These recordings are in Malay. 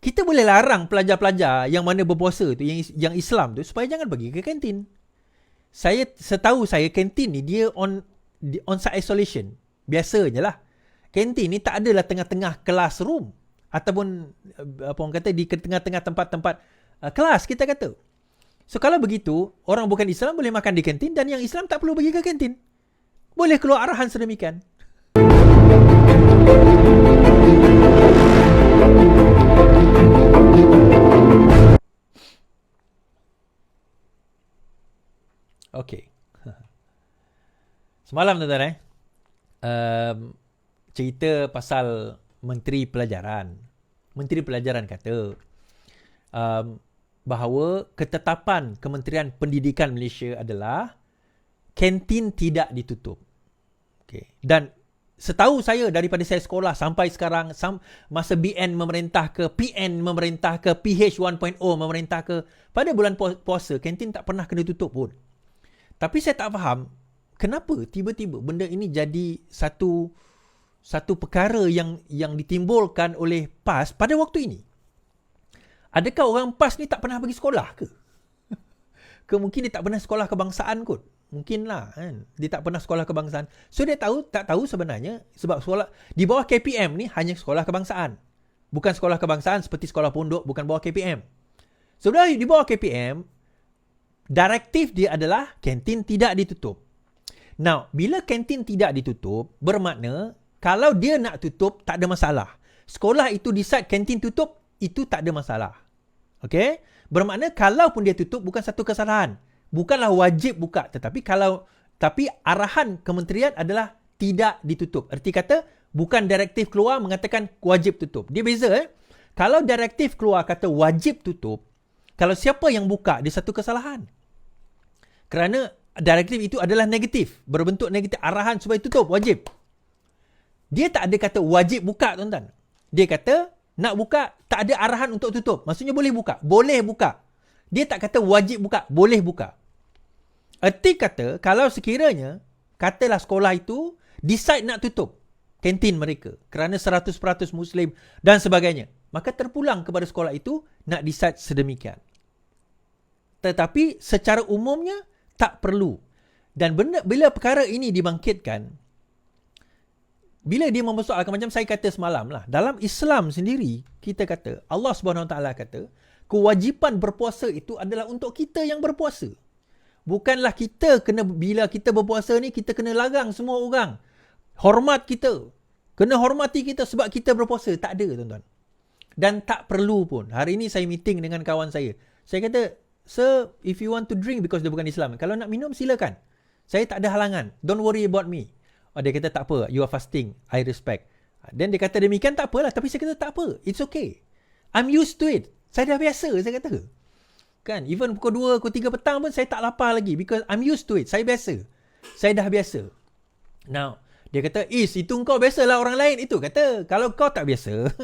kita boleh larang pelajar-pelajar yang mana berpuasa tu, yang Islam tu, supaya jangan pergi ke kantin. Setahu saya kantin ni dia on-site isolation. Biasanya lah. Kantin ni tak adalah tengah-tengah classroom ataupun apa orang kata di tengah-tengah tempat-tempat kelas kita kata. So kalau begitu, orang bukan Islam boleh makan di kantin dan yang Islam tak perlu pergi ke kantin. Boleh keluar arahan sedemikian. Okey. Semalam tuan-tuan cerita pasal Menteri Pelajaran. Menteri Pelajaran kata bahawa ketetapan Kementerian Pendidikan Malaysia adalah kantin tidak ditutup. Okay. Dan setahu saya daripada saya sekolah sampai sekarang, masa BN memerintah ke, PN memerintah ke, PH 1.0 memerintah ke, pada bulan puasa kantin tak pernah kena tutup pun. Tapi saya tak faham kenapa tiba-tiba benda ini jadi satu perkara yang ditimbulkan oleh PAS pada waktu ini. Adakah orang PAS ni tak pernah pergi sekolah ke? Ke mungkin dia tak pernah sekolah kebangsaan kot. Mungkinlah kan. Dia tak pernah sekolah kebangsaan. So dia tak tahu sebenarnya sebab sekolah di bawah KPM ni hanya sekolah kebangsaan. Bukan sekolah kebangsaan seperti sekolah pondok, bukan bawah KPM. Sebenarnya di bawah KPM, direktif dia adalah kantin tidak ditutup. Now, bila kantin tidak ditutup, bermakna kalau dia nak tutup, tak ada masalah. Sekolah itu decide kantin tutup, itu tak ada masalah. Okay? Bermakna kalau pun dia tutup, bukan satu kesalahan. Bukanlah wajib buka. Tapi arahan kementerian adalah tidak ditutup. Erti kata, bukan direktif keluar mengatakan wajib tutup. Dia beza. Kalau direktif keluar kata wajib tutup, kalau siapa yang buka, dia satu kesalahan. Kerana direktif itu adalah negatif. Berbentuk negatif. Arahan supaya tutup, wajib. Dia tak ada kata wajib buka, tuan-tuan. Dia kata, nak buka, tak ada arahan untuk tutup. Maksudnya boleh buka. Boleh buka. Dia tak kata wajib buka. Boleh buka. Erti kata, kalau sekiranya, katalah sekolah itu, decide nak tutup kantin mereka. Kerana 100% Muslim dan sebagainya. Maka terpulang kepada sekolah itu, nak decide sedemikian. Tetapi, secara umumnya, tak perlu. Dan bila perkara ini dibangkitkan, bila dia mempersoalkan, macam saya kata semalam lah, dalam Islam sendiri, kita kata, Allah SWT kata, kewajipan berpuasa itu adalah untuk kita yang berpuasa. Bukanlah kita bila kita berpuasa ni, kita kena larang semua orang. Hormat kita. Kena hormati kita sebab kita berpuasa. Tak ada, tuan-tuan. Dan tak perlu pun. Hari ini saya meeting dengan kawan saya. Saya kata, sir, if you want to drink, because dia bukan Islam, kalau nak minum, silakan. Saya tak ada halangan. Don't worry about me. Oh, dia kata, tak apa. You are fasting. I respect. Dan dia kata demikian, tak apalah. Tapi saya kata, tak apa. It's okay. I'm used to it. Saya dah biasa, saya kata. Kan? Even pukul 2, pukul 3 petang pun, saya tak lapar lagi. Because I'm used to it. Saya biasa. Saya dah biasa. Now, dia kata, itu kau biasalah orang lain. Itu kata, kalau kau tak biasa,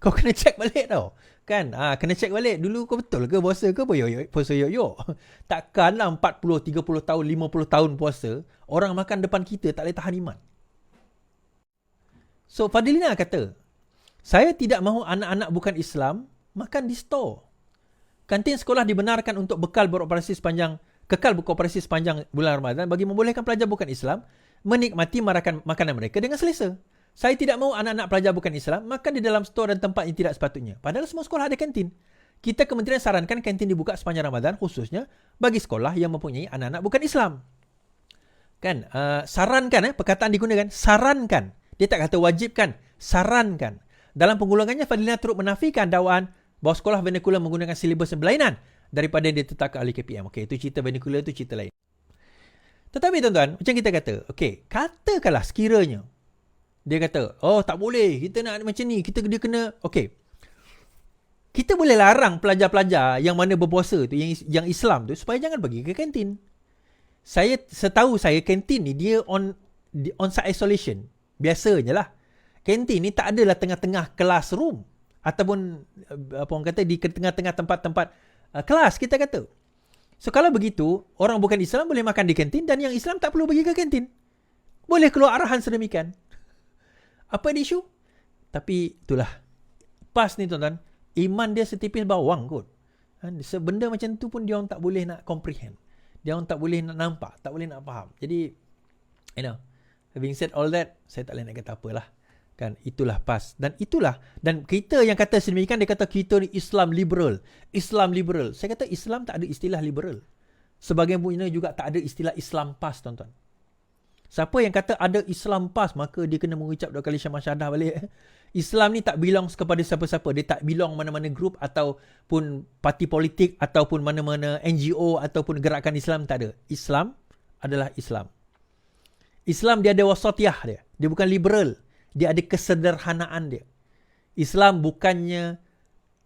kau kena check balik tau. Kan? Kena check balik. Dulu kau betul ke puasa ke puasa yoyo? Takkanlah 40, 30 tahun, 50 tahun puasa, orang makan depan kita tak boleh tahan iman. So, Fadilina kata, saya tidak mahu anak-anak bukan Islam makan di store. Kantin sekolah dibenarkan untuk kekal beroperasi sepanjang bulan Ramadan bagi membolehkan pelajar bukan Islam menikmati makanan mereka dengan selesa. Saya tidak mahu anak-anak pelajar bukan Islam makan di dalam store dan tempat yang tidak sepatutnya. Padahal semua sekolah ada kantin. Kita kementerian sarankan kantin dibuka sepanjang Ramadan khususnya bagi sekolah yang mempunyai anak-anak bukan Islam. Kan? Sarankan, perkataan digunakan. Sarankan. Dia tak kata wajibkan. Sarankan. Dalam pengulangannya, Fadilina turut menafikan dakwaan bahawa sekolah vernacular menggunakan silibus yang berlainan daripada yang ditetapkan oleh KPM. Okey, itu cerita vernacular, itu cerita lain. Tetapi tuan-tuan, macam kita kata, okey, katakanlah sekiranya dia kata, oh tak boleh, kita nak macam ni, dia kena, okey. Kita boleh larang pelajar-pelajar yang mana berpuasa tu, yang Islam tu, supaya jangan pergi ke kantin. Setahu saya, kantin ni dia on-site isolation. Biasanya lah. Kantin ni tak adalah tengah-tengah classroom ataupun apa orang kata di tengah-tengah tempat-tempat kelas kita kata. So kalau begitu, orang bukan Islam boleh makan di kantin dan yang Islam tak perlu pergi ke kantin. Boleh keluar arahan sedemikian. Apa isu? Tapi itulah. PAS ni tuan-tuan, Iman dia setipis bawang kot. Benda macam tu pun dia orang tak boleh nak comprehend. Dia orang tak boleh nak nampak, tak boleh nak faham. Jadi, having said all that, saya tak boleh nak kata apalah. Kan, itulah PAS. Dan kita yang kata sedemikian, dia kata kita ni Islam liberal. Islam liberal. Saya kata Islam tak ada istilah liberal. Sebagian punya juga tak ada istilah Islam PAS, tuan-tuan. Siapa yang kata ada Islam PAS, maka dia kena mengucap 2 kali syahadah balik. Islam ni tak belong kepada siapa-siapa. Dia tak belong mana-mana grup ataupun parti politik ataupun mana-mana NGO ataupun gerakan Islam, tak ada. Islam adalah Islam. Islam dia ada wasatiyah dia. Dia bukan liberal. Dia ada kesederhanaan dia. Islam bukannya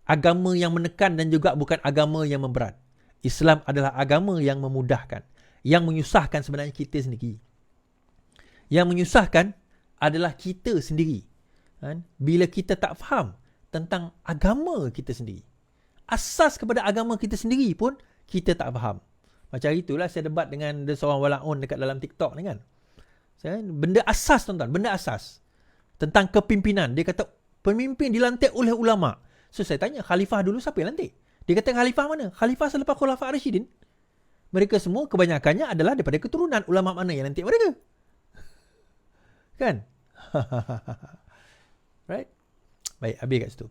agama yang menekan dan juga bukan agama yang memberat. Islam adalah agama yang memudahkan. Yang menyusahkan sebenarnya kita sendiri. Yang menyusahkan adalah kita sendiri. Bila kita tak faham tentang agama kita sendiri. Asas kepada agama kita sendiri pun kita tak faham. Macam itulah saya debat dengan seorang walaun dekat dalam TikTok ni kan. Benda asas, tuan-tuan. Benda asas. Tentang kepimpinan. Dia kata pemimpin dilantik oleh ulama'. So saya tanya, khalifah dulu siapa yang lantik? Dia kata khalifah mana? Khalifah selepas Khulafaur Rasyidin. Mereka semua kebanyakannya adalah daripada keturunan ulama' mana yang lantik mereka. Kan? Right? Baik, habis kat situ.